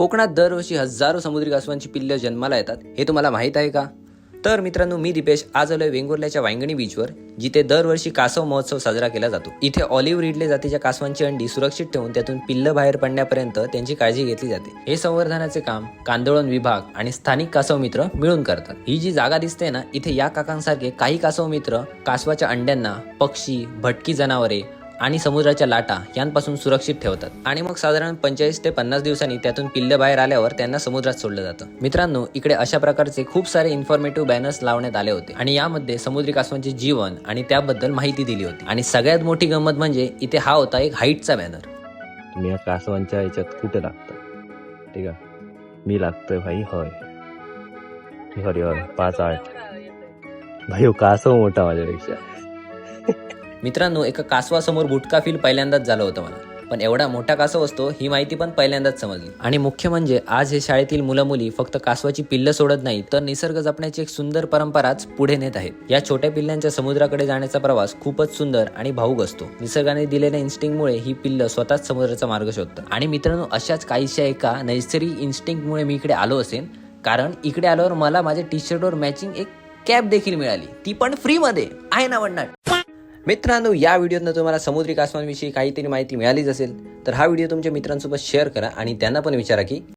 कोकणात दरवर्षी हजारो समुद्री कासवांची पिल्लं जन्माला येतात, हे तुम्हाला माहीत आहे का? तर मित्रांनो, मी दीपेश आज आलोय वेंगुर्ल्याच्या वांगणी बीचवर, जिथे दरवर्षी कासव महोत्सव साजरा केला जातो. इथे ऑलिव्ह रिडले जातीच्या कासवांची अंडी सुरक्षित ठेवून त्यातून पिल्लं बाहेर पडण्यापर्यंत त्यांची काळजी घेतली जाते. हे संवर्धनाचे काम कांदळवन विभाग आणि स्थानिक कासव मित्र मिळून करतात. ही जी जागा दिसते ना, इथे या काकांसारखे काही कासव मित्र कासवाच्या अंड्यांना पक्षी, भटकी जनावरे आणि समुद्राच्या लाटा यांपासून सुरक्षित ठेवतात. आणि मग साधारण 45 ते 50 दिवसांनी त्यातून पिल्लं बाहेर आल्यावर त्यांना समुद्रात सोडलं जातं. मित्रांनो, इकडे अशा प्रकारचे खूप सारे इन्फॉर्मेटिव्ह बॅनर्स लावण्यात आले होते आणि यामध्ये समुद्री कासवांचे जीवन आणि त्याबद्दल माहिती दिली होती. आणि सगळ्यात मोठी गंमत म्हणजे इथे हा होता एक हाईटचा बॅनर. तुम्ही या कासवांच्या ह्याच्यात कुठे लागता? ठीक आहे, मी लागतोय भाई. होय होय 5'8". भाई हो कासव मोठा माझ्यापेक्षा. मित्रांनो, एका कासवासमोर बुटका फील पहिल्यांदाच झालं होतं मला. पण एवढा मोठा कासव असतो ही माहिती पण पहिल्यांदाच समजली. आणि मुख्य म्हणजे आज हे शाळेतील मुलं मुली फक्त कासवाची पिल्लं सोडत नाही, तर निसर्ग जपण्याची एक सुंदर परंपराच पुढे नेत आहेत. या छोट्या पिल्लांच्या समुद्राकडे जाण्याचा प्रवास खूपच सुंदर आणि भावुक असतो. निसर्गाने दिलेल्या इन्स्टिंक्टमुळे ही पिल्लं स्वतःच समुद्राचा मार्ग शोधतात. आणि मित्रांनो, अशाच काहीशा एका नैसर्गिक इन्स्टिंक्टमुळे मी इकडे आलो असेल, कारण इकडे आल्यावर मला माझ्या टी शर्टवर मॅचिंग एक कॅप देखील मिळाली, ती पण फ्री मध्ये आहे ना म्हणणार. मित्रांनो, या व्हिडिओतनं तुम्हाला समुद्री कासवांविषयी काहीतरी माहिती मिळालीच असेल, तर हा व्हिडिओ तुमच्या मित्रांसोबत शेअर करा आणि त्यांना पण विचारा की